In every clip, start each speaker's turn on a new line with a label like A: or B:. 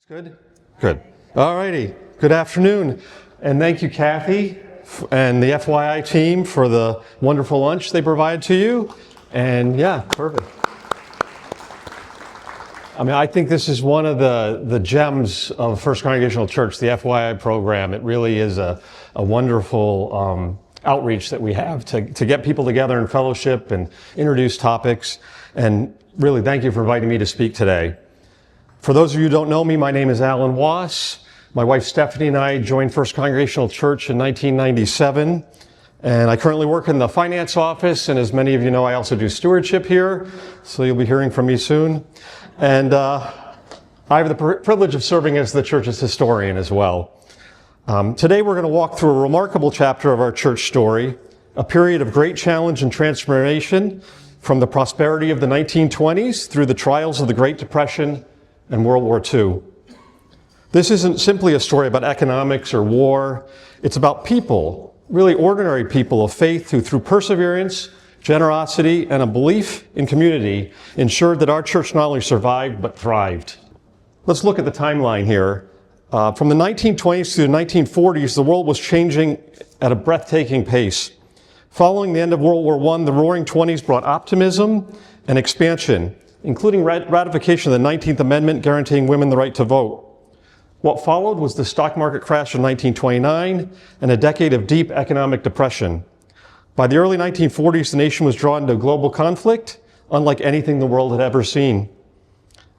A: Good? Good. All righty. Good afternoon. And thank you, Kathy, and the FYI team for the wonderful lunch they provide to you. And yeah, perfect. I think this is one of the gems of First Congregational Church, the FYI program. It really is a wonderful outreach that we have to get people together in fellowship and introduce topics. And really, thank you for inviting me to speak today. For those of you who don't know me, my name is Allen Wass. My wife Stephanie and I joined First Congregational Church in 1997. And I currently work in the finance office. And as many of you know, I also do stewardship here. So you'll be hearing from me soon. And I have the privilege of serving as the church's historian as well. Today we're going to walk through a remarkable chapter of our church story, a period of great challenge and transformation from the prosperity of the 1920s through the trials of the Great Depression and World War II. This isn't simply a story about economics or war. It's about people, really ordinary people of faith who through perseverance, generosity, and a belief in community ensured that our church not only survived, but thrived. Let's look at the timeline here. From the 1920s to the 1940s, the world was changing at a breathtaking pace. Following the end of World War I, the Roaring Twenties brought optimism and expansion, including ratification of the 19th Amendment guaranteeing women the right to vote. What followed was the stock market crash in 1929 and a decade of deep economic depression. By the early 1940s, the nation was drawn into global conflict, unlike anything the world had ever seen.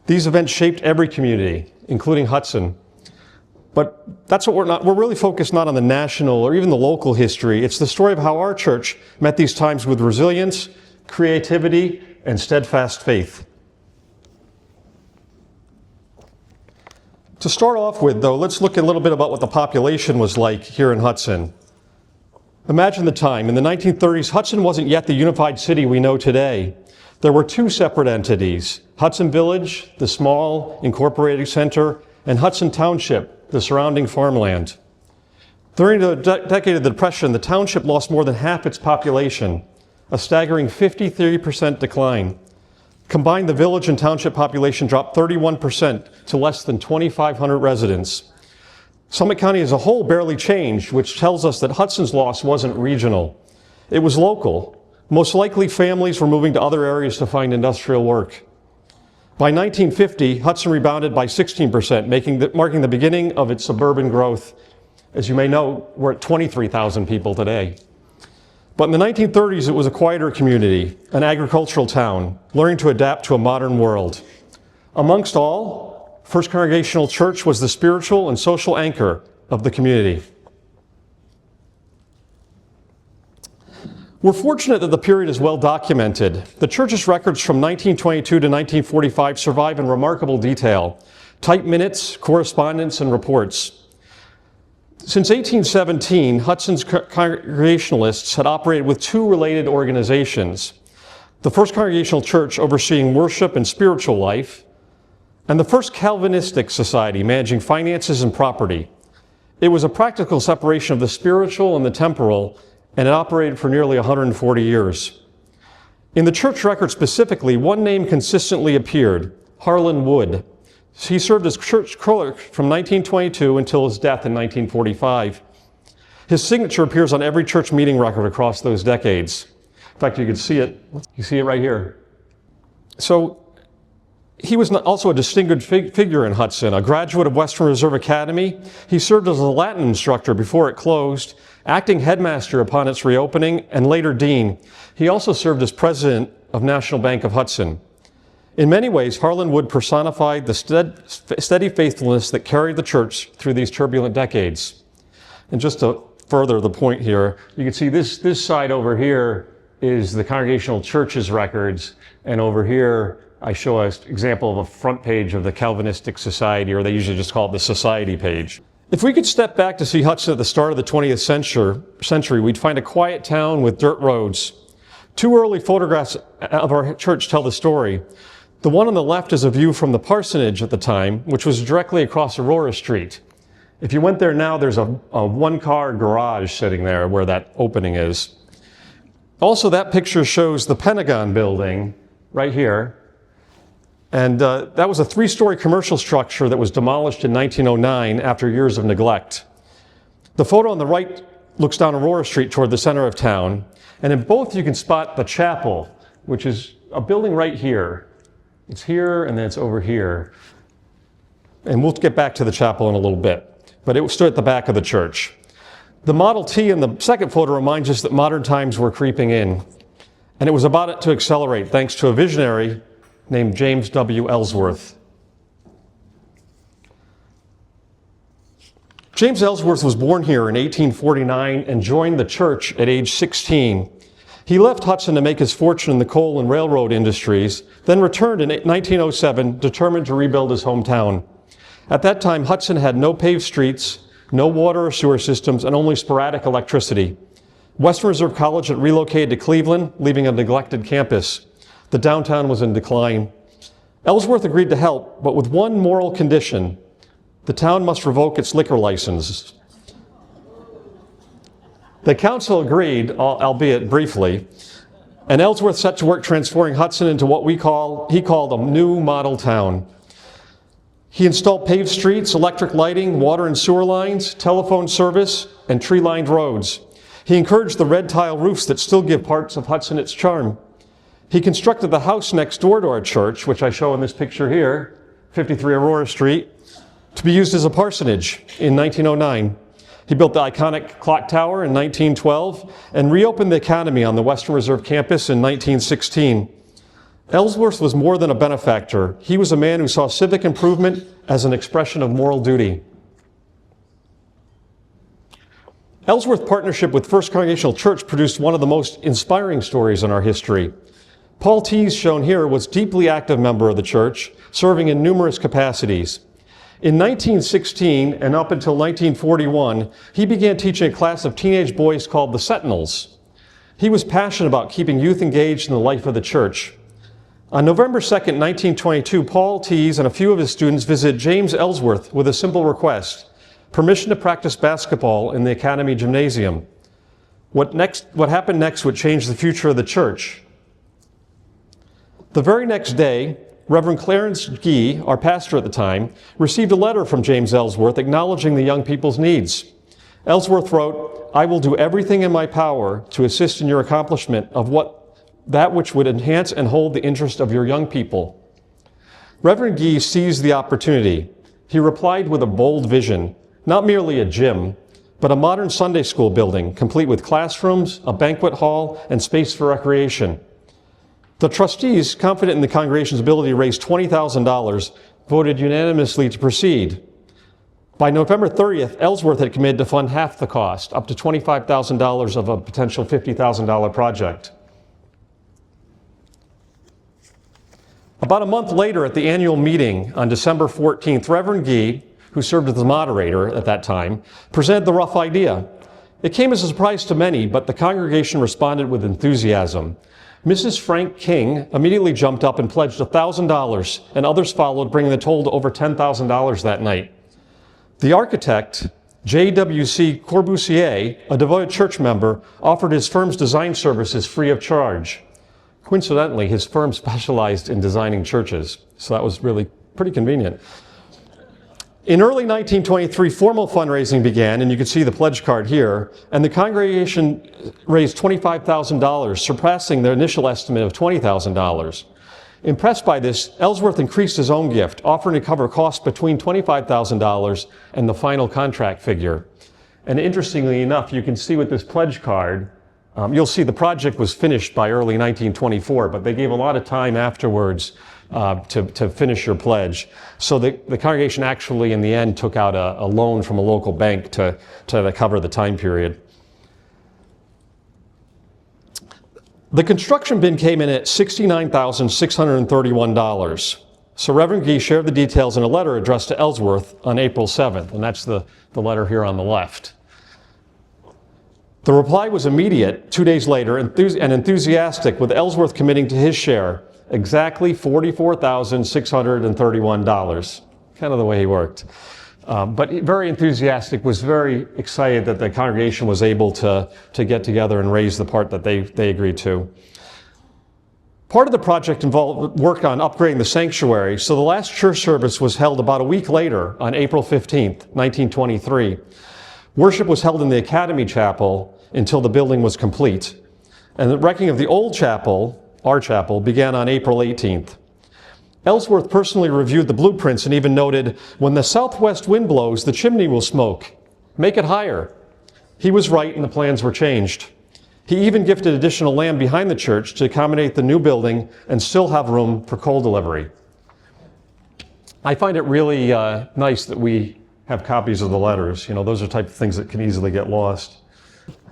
A: These events shaped every community, including Hudson. But that's what we're really focused not on the national or even the local history. It's the story of how our church met these times with resilience, creativity, and steadfast faith. To start off with, though, let's look a little bit about what the population was like here in Hudson. Imagine the time. In the 1930s, Hudson wasn't yet the unified city we know today. There were two separate entities, Hudson Village, the small incorporated center, and Hudson Township, the surrounding farmland. During the decade of the Depression, the township lost more than half its population, a staggering 53% decline. Combined, the village and township population dropped 31% to less than 2,500 residents. Summit County as a whole barely changed, which tells us that Hudson's loss wasn't regional. It was local. Most likely families were moving to other areas to find industrial work. By 1950, Hudson rebounded by 16%, marking the beginning of its suburban growth. As you may know, we're at 23,000 people today. But in the 1930s, it was a quieter community, an agricultural town, learning to adapt to a modern world. Amongst all, First Congregational Church was the spiritual and social anchor of the community. We're fortunate that the period is well documented. The church's records from 1922 to 1945 survive in remarkable detail. Typed minutes, correspondence, and reports. Since 1817, Hudson's Congregationalists had operated with two related organizations. The First Congregational Church overseeing worship and spiritual life, and the First Calvinistic Society managing finances and property. It was a practical separation of the spiritual and the temporal, and it operated for nearly 140 years. In the church record specifically, one name consistently appeared, Harlan Wood. He served as church clerk from 1922 until his death in 1945. His signature appears on every church meeting record across those decades. In fact, you can see it. You see it right here. So he was also a distinguished figure in Hudson, a graduate of Western Reserve Academy. He served as a Latin instructor before it closed, acting headmaster upon its reopening, and later dean. He also served as president of National Bank of Hudson. In many ways, Harlan Wood personified the steady faithfulness that carried the church through these turbulent decades. And just to further the point here, you can see this side over here is the Congregational Church's records, and over here I show an example of a front page of the Calvinistic Society, or they usually just call it the Society page. If we could step back to see Hudson at the start of the 20th century, we'd find a quiet town with dirt roads. Two early photographs of our church tell the story. The one on the left is a view from the parsonage at the time, which was directly across Aurora Street. If you went there now, there's a one-car garage sitting there where that opening is. Also, that picture shows the Pentagon building right here. And that was a 3-story commercial structure that was demolished in 1909 after years of neglect. The photo on the right looks down Aurora Street toward the center of town. And in both you can spot the chapel, which is a building right here. It's here and then it's over here. And we'll get back to the chapel in a little bit. But it stood at the back of the church. The Model T in the second photo reminds us that modern times were creeping in. And it was about to accelerate thanks to a visionary named James W. Ellsworth. James Ellsworth was born here in 1849 and joined the church at age 16. He left Hudson to make his fortune in the coal and railroad industries, then returned in 1907, determined to rebuild his hometown. At that time, Hudson had no paved streets, no water or sewer systems, and only sporadic electricity. Western Reserve College had relocated to Cleveland, leaving a neglected campus. The downtown was in decline. Ellsworth agreed to help, but with one moral condition: the town must revoke its liquor license. The council agreed, albeit briefly, and Ellsworth set to work transforming Hudson into what he called a new model town. He installed paved streets, electric lighting, water and sewer lines, telephone service, and tree-lined roads. He encouraged the red tile roofs that still give parts of Hudson its charm. He constructed the house next door to our church, which I show in this picture here, 53 Aurora Street, to be used as a parsonage in 1909. He built the iconic clock tower in 1912 and reopened the academy on the Western Reserve campus in 1916. Ellsworth was more than a benefactor. He was a man who saw civic improvement as an expression of moral duty. Ellsworth's partnership with First Congregational Church produced one of the most inspiring stories in our history. Paul Tees, shown here, was a deeply active member of the church, serving in numerous capacities. In 1916 and up until 1941, he began teaching a class of teenage boys called the Sentinels. He was passionate about keeping youth engaged in the life of the church. On November 2nd, 1922, Paul Tees and a few of his students visited James Ellsworth with a simple request: permission to practice basketball in the Academy Gymnasium. What happened next would change the future of the church. The very next day, Reverend Clarence Gee, our pastor at the time, received a letter from James Ellsworth acknowledging the young people's needs. Ellsworth wrote, "I will do everything in my power to assist in your accomplishment of that which would enhance and hold the interest of your young people." Reverend Gee seized the opportunity. He replied with a bold vision, not merely a gym, but a modern Sunday school building, complete with classrooms, a banquet hall, and space for recreation. The trustees, confident in the congregation's ability to raise $20,000, voted unanimously to proceed. By November 30th, Ellsworth had committed to fund half the cost, up to $25,000 of a potential $50,000 project. About a month later, at the annual meeting on December 14th, Reverend Gee, who served as the moderator at that time, presented the rough idea. It came as a surprise to many, but the congregation responded with enthusiasm. Mrs. Frank King immediately jumped up and pledged $1,000, and others followed, bringing the total to over $10,000 that night. The architect, J.W.C. Corbusier, a devoted church member, offered his firm's design services free of charge. Coincidentally, his firm specialized in designing churches, so that was really pretty convenient. In early 1923, formal fundraising began, and you can see the pledge card here, and the congregation raised $25,000, surpassing their initial estimate of $20,000. Impressed by this, Ellsworth increased his own gift, offering to cover costs between $25,000 and the final contract figure. And interestingly enough, you can see with this pledge card, you'll see the project was finished by early 1924, but they gave a lot of time afterwards to finish your pledge. So the congregation actually, in the end, took out a loan from a local bank to cover the time period. The construction bid came in at $69,631. So Reverend Gee shared the details in a letter addressed to Ellsworth on April 7th, and that's the letter here on the left. The reply was immediate 2 days later and enthusiastic, with Ellsworth committing to his share, exactly $44,631, kind of the way he worked. But very enthusiastic, was very excited that the congregation was able to get together and raise the part that they agreed to. Part of the project involved work on upgrading the sanctuary, so the last church service was held about a week later on April 15th, 1923. Worship was held in the Academy Chapel until the building was complete. And the wrecking of the old chapel, our chapel, began on April 18th. Ellsworth personally reviewed the blueprints and even noted, "When the southwest wind blows, the chimney will smoke. Make it higher." He was right, and the plans were changed. He even gifted additional land behind the church to accommodate the new building and still have room for coal delivery. I find it really nice that we have copies of the letters. You know, those are the type of things that can easily get lost.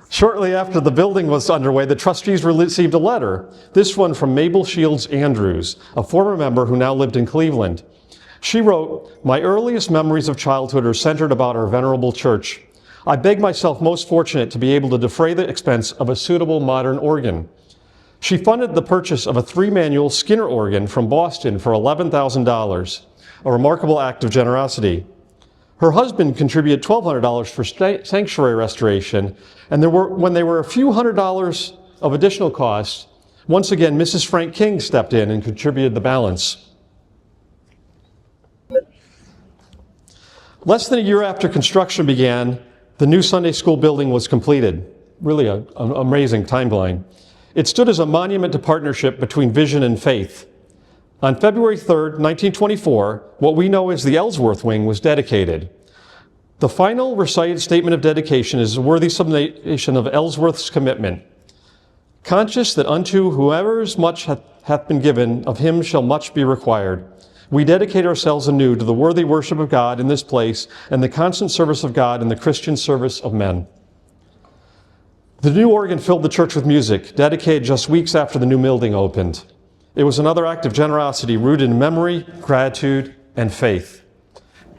A: Shortly after the building was underway, the trustees received a letter, this one from Mabel Shields Andrews, a former member who now lived in Cleveland. She wrote, "My earliest memories of childhood are centered about our venerable church. I beg myself most fortunate to be able to defray the expense of a suitable modern organ." She funded the purchase of a 3-manual Skinner organ from Boston for $11,000, a remarkable act of generosity. Her husband contributed $1,200 for sanctuary restoration, and when there were a few $100s of additional costs, once again, Mrs. Frank King stepped in and contributed the balance. Less than a year after construction began, the new Sunday school building was completed. Really an amazing timeline. It stood as a monument to partnership between vision and faith. On February 3rd, 1924, what we know as the Ellsworth Wing was dedicated. The final recited statement of dedication is a worthy summation of Ellsworth's commitment. "Conscious that unto whoever's much hath been given, of him shall much be required. We dedicate ourselves anew to the worthy worship of God in this place and the constant service of God in the Christian service of men." The new organ filled the church with music, dedicated just weeks after the new building opened. It was another act of generosity rooted in memory, gratitude, and faith.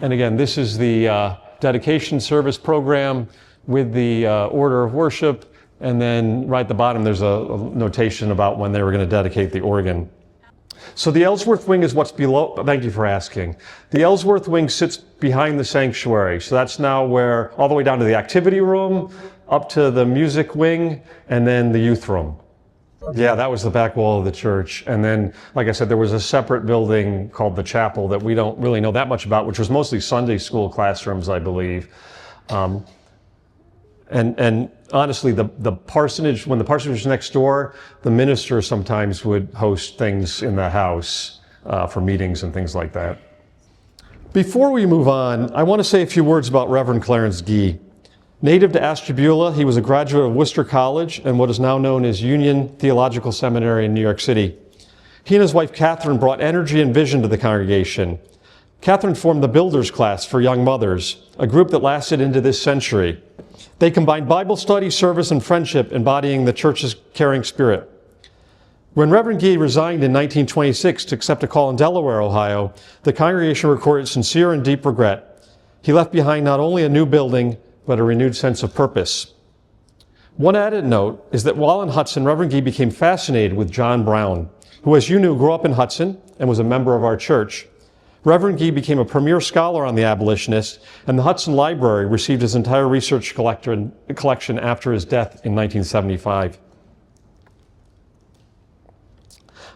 A: And again, this is the dedication service program with the order of worship, and then right at the bottom there's a notation about when they were going to dedicate the organ. So the Ellsworth Wing is what's below, thank you for asking. The Ellsworth Wing sits behind the sanctuary, so that's now where, all the way down to the activity room, up to the music wing, and then the youth room. Yeah, that was the back wall of the church. And then, like I said, there was a separate building called the chapel that we don't really know that much about, which was mostly Sunday school classrooms, I believe. And honestly, the parsonage, when the parsonage was next door, the minister sometimes would host things in the house for meetings and things like that. Before we move on, I want to say a few words about Reverend Clarence Gee. Native to Ashtabula, he was a graduate of Worcester College and what is now known as Union Theological Seminary in New York City. He and his wife Catherine brought energy and vision to the congregation. Catherine formed the Builders Class for young mothers, a group that lasted into this century. They combined Bible study, service, and friendship, embodying the church's caring spirit. When Reverend Gee resigned in 1926 to accept a call in Delaware, Ohio, the congregation recorded sincere and deep regret. He left behind not only a new building, but a renewed sense of purpose. One added note is that while in Hudson, Reverend Gee became fascinated with John Brown, who, as you knew, grew up in Hudson and was a member of our church. Reverend Gee became a premier scholar on the abolitionists, and the Hudson Library received his entire research collection after his death in 1975.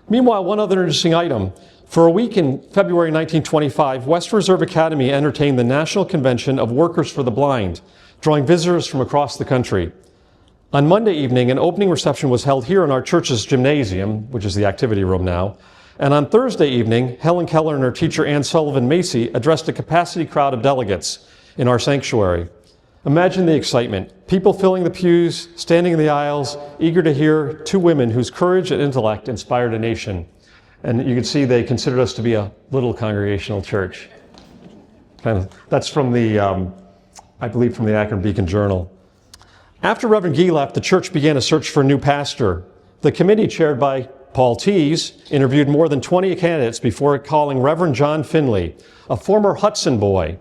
A: Meanwhile, one other interesting item. For a week in February 1925, West Reserve Academy entertained the National Convention of Workers for the Blind, drawing visitors from across the country. On Monday evening, an opening reception was held here in our church's gymnasium, which is the activity room now. And on Thursday evening, Helen Keller and her teacher Ann Sullivan Macy addressed a capacity crowd of delegates in our sanctuary. Imagine the excitement. People filling the pews, standing in the aisles, eager to hear two women whose courage and intellect inspired a nation. And you can see they considered us to be a little congregational church. That's from the, I believe, from the Akron Beacon Journal. After Reverend Gee left, the church began a search for a new pastor. The committee, chaired by Paul Tees, interviewed more than 20 candidates before calling Reverend John Finley, a former Hudson boy.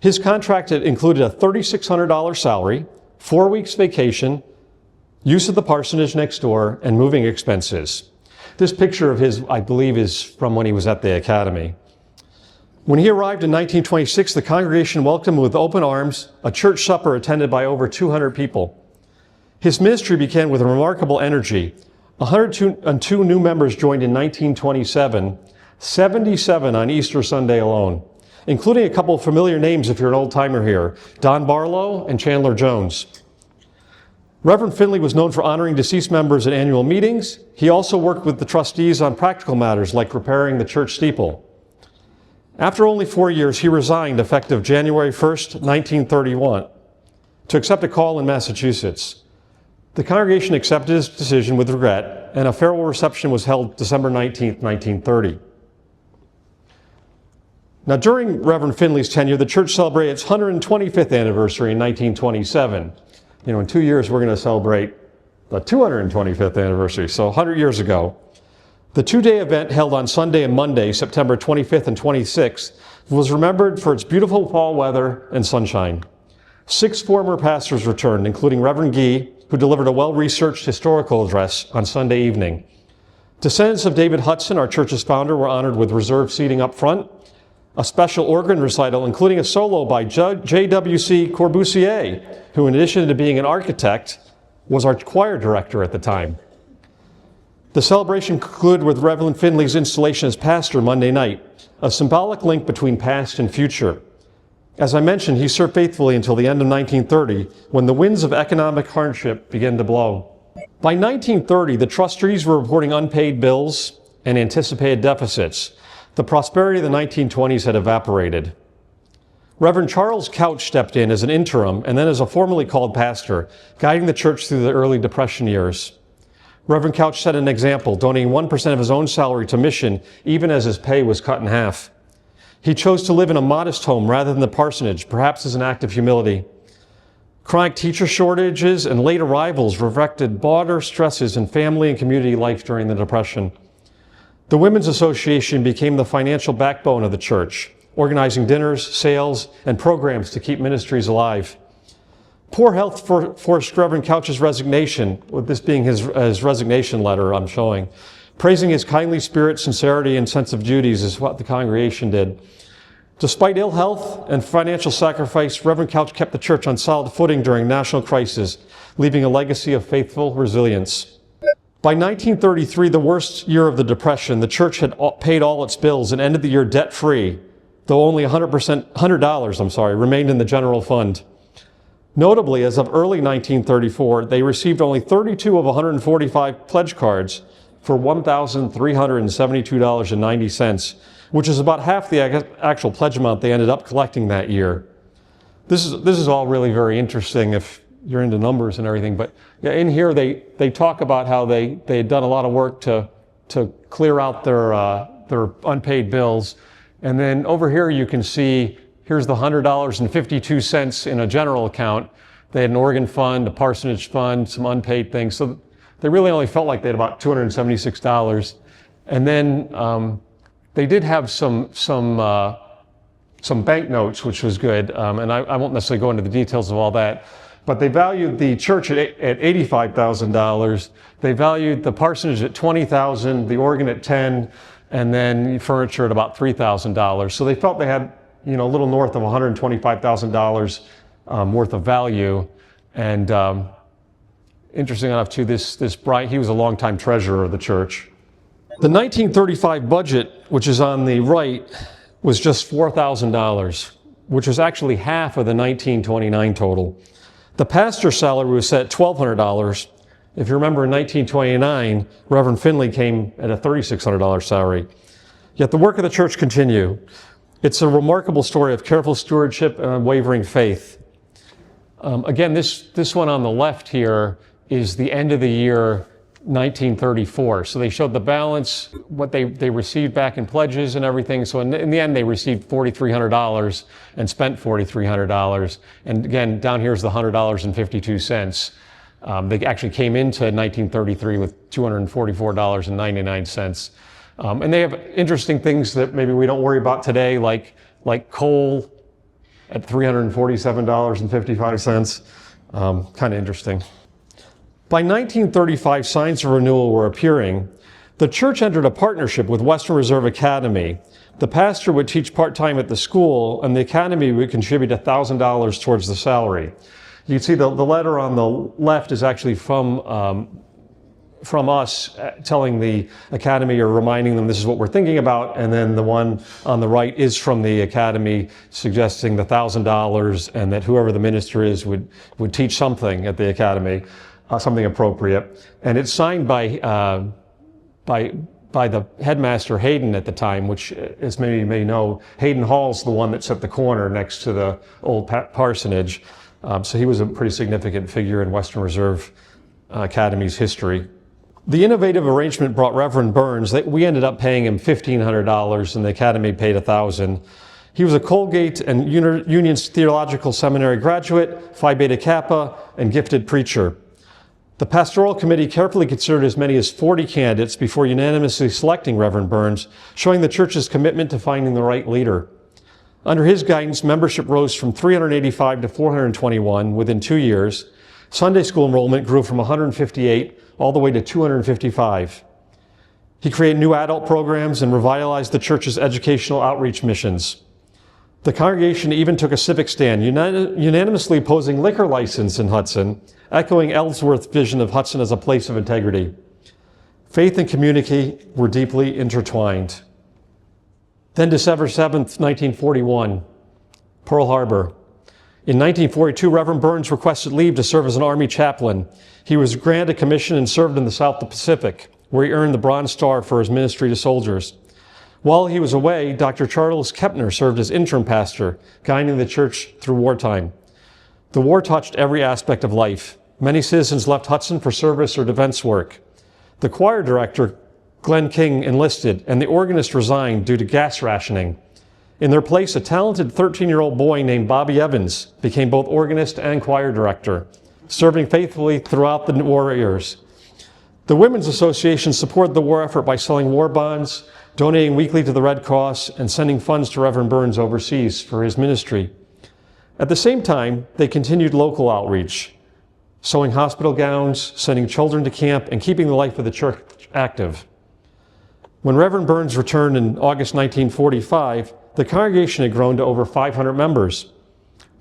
A: His contract included a $3,600 salary, 4 weeks vacation, use of the parsonage next door, and moving expenses. This picture of his, I believe, is from when he was at the academy. When he arrived in 1926, the congregation welcomed him with open arms, a church supper attended by over 200 people. His ministry began with a remarkable energy. 102 new members joined in 1927, 77 on Easter Sunday alone, including a couple of familiar names if you're an old-timer here, Don Barlow and Chandler Jones. Reverend Finley was known for honoring deceased members at annual meetings. He also worked with the trustees on practical matters like repairing the church steeple. After only 4 years, he resigned effective January 1st, 1931, to accept a call in Massachusetts. The congregation accepted his decision with regret, and a farewell reception was held December 19th, 1930. Now, during Reverend Finley's tenure, the church celebrated its 125th anniversary in 1927. In 2 years, we're going to celebrate the 225th anniversary, so 100 years ago. The two-day event held on Sunday and Monday, September 25th and 26th, was remembered for its beautiful fall weather and sunshine. 6 former pastors returned, including Reverend Gee, who delivered a well-researched historical address on Sunday evening. Descendants of David Hudson, our church's founder, were honored with reserved seating up front, a special organ recital, including a solo by J.W.C. Corbusier, who, in addition to being an architect, was our choir director at the time. The celebration concluded with Reverend Finley's installation as pastor Monday night, a symbolic link between past and future. As I mentioned, he served faithfully until the end of 1930, when the winds of economic hardship began to blow. By 1930, the trustees were reporting unpaid bills and anticipated deficits. The prosperity of the 1920s had evaporated. Reverend Charles Couch stepped in as an interim and then as a formally called pastor, guiding the church through the early Depression years. Reverend Couch set an example, donating 1% of his own salary to mission, even as his pay was cut in half. He chose to live in a modest home rather than the parsonage, perhaps as an act of humility. Chronic teacher shortages and late arrivals reflected broader stresses in family and community life during the Depression. The Women's Association became the financial backbone of the church, organizing dinners, sales, and programs to keep ministries alive. Poor health forced Reverend Couch's resignation, with this being his resignation letter I'm showing. Praising his kindly spirit, sincerity, and sense of duties is what the congregation did. Despite ill health and financial sacrifice, Reverend Couch kept the church on solid footing during national crisis, leaving a legacy of faithful resilience. By 1933, the worst year of the Depression, the church had paid all its bills and ended the year debt-free, though only $100 remained in the general fund. Notably, as of early 1934, they received only 32 of 145 pledge cards for $1,372.90, which is about half the actual pledge amount they ended up collecting that year. This is all really very interesting if you're into numbers and everything, but yeah, in here they talk about how they had done a lot of work to clear out their unpaid bills. And then over here you can see, here's the $100.52 in a general account. They had an organ fund, a parsonage fund, some unpaid things. So they really only felt like they had about $276. And then they did have some banknotes, which was good. And I won't necessarily go into the details of all that. But they valued the church at $85,000. They valued the parsonage at $20,000, the organ at $10,000, and then furniture at about $3,000. So they felt they had, a little north of $125,000 worth of value. And interesting enough, too, this Brian, he was a longtime treasurer of the church. The 1935 budget, which is on the right, was just $4,000, which was actually half of the 1929 total. The pastor's salary was set at $1,200. If you remember, in 1929, Reverend Finley came at a $3,600 salary. Yet the work of the church continued. It's a remarkable story of careful stewardship and unwavering faith. Again, this one on the left here is the end of the year 1934. So they showed the balance, what they received back in pledges and everything. So in the end, they received $4,300 and spent $4,300. And again, down here's the $100.52. They actually came into 1933 with $244.99. And they have interesting things that maybe we don't worry about today, like coal at $347.55. Kind of interesting. By 1935, signs of renewal were appearing. The church entered a partnership with Western Reserve Academy. The pastor would teach part-time at the school, and the academy would contribute $1,000 towards the salary. You can see the letter on the left is actually from from us telling the Academy or reminding them this is what we're thinking about, and then the one on the right is from the Academy suggesting the $1,000 and that whoever the minister is would teach something at the Academy, something appropriate. And it's signed by the headmaster Hayden at the time, which, as many of you may know, Hayden Hall's the one that's at the corner next to the old parsonage. So he was a pretty significant figure in Western Reserve Academy's history. The innovative arrangement brought Reverend Burns. We ended up paying him $1,500 and the Academy paid $1,000. He was a Colgate and Union Theological Seminary graduate, Phi Beta Kappa, and gifted preacher. The pastoral committee carefully considered as many as 40 candidates before unanimously selecting Reverend Burns, showing the church's commitment to finding the right leader. Under his guidance, membership rose from 385 to 421 within 2 years. Sunday school enrollment grew from 158 all the way to 255. He created new adult programs and revitalized the church's educational outreach missions. The congregation even took a civic stand, unanimously opposing liquor license in Hudson, echoing Ellsworth's vision of Hudson as a place of integrity. Faith and community were deeply intertwined. Then December 7th, 1941, Pearl Harbor. In 1942, Reverend Burns requested leave to serve as an Army chaplain. He was granted a commission and served in the South Pacific, where he earned the Bronze Star for his ministry to soldiers. While he was away, Dr. Charles Kepner served as interim pastor, guiding the church through wartime. The war touched every aspect of life. Many citizens left Hudson for service or defense work. The choir director, Glenn King, enlisted, and the organist resigned due to gas rationing. In their place, a talented 13-year-old boy named Bobby Evans became both organist and choir director, serving faithfully throughout the war years. The Women's Association supported the war effort by selling war bonds, donating weekly to the Red Cross, and sending funds to Reverend Burns overseas for his ministry. At the same time, they continued local outreach, sewing hospital gowns, sending children to camp, and keeping the life of the church active. When Reverend Burns returned in August 1945, the congregation had grown to over 500 members.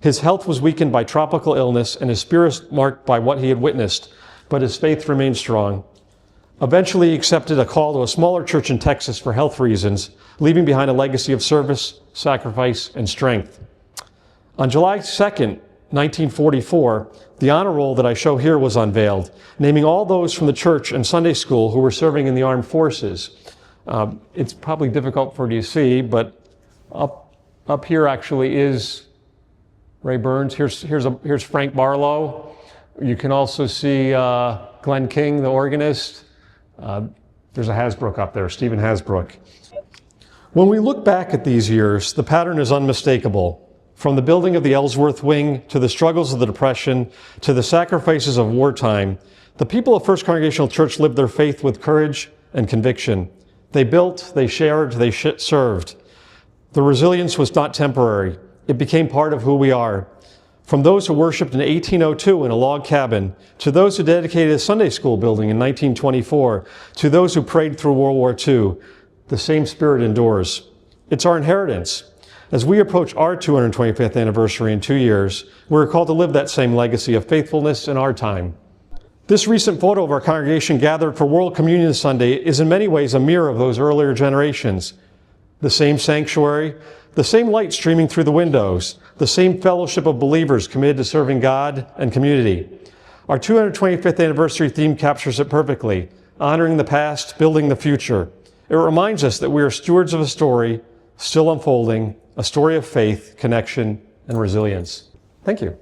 A: His health was weakened by tropical illness and his spirit marked by what he had witnessed, but his faith remained strong. Eventually, he accepted a call to a smaller church in Texas for health reasons, leaving behind a legacy of service, sacrifice, and strength. On July 2nd, 1944, the honor roll that I show here was unveiled, naming all those from the church and Sunday school who were serving in the armed forces. It's probably difficult for you to see, but up here actually is Ray Burns. Here's Frank Barlow. You can also see Glenn King, the organist. There's a Hasbrook up there, Stephen Hasbrook. When we look back at these years, the pattern is unmistakable. From the building of the Ellsworth Wing, to the struggles of the Depression, to the sacrifices of wartime, the people of First Congregational Church lived their faith with courage and conviction. They built, they shared, they served. The resilience was not temporary. It became part of who we are. From those who worshiped in 1802 in a log cabin, to those who dedicated a Sunday school building in 1924, to those who prayed through World War II, the same spirit endures. It's our inheritance. As we approach our 225th anniversary in 2 years, we're called to live that same legacy of faithfulness in our time. This recent photo of our congregation gathered for World Communion Sunday is in many ways a mirror of those earlier generations. The same sanctuary, the same light streaming through the windows, the same fellowship of believers committed to serving God and community. Our 225th anniversary theme captures it perfectly, honoring the past, building the future. It reminds us that we are stewards of a story still unfolding, a story of faith, connection, and resilience. Thank you.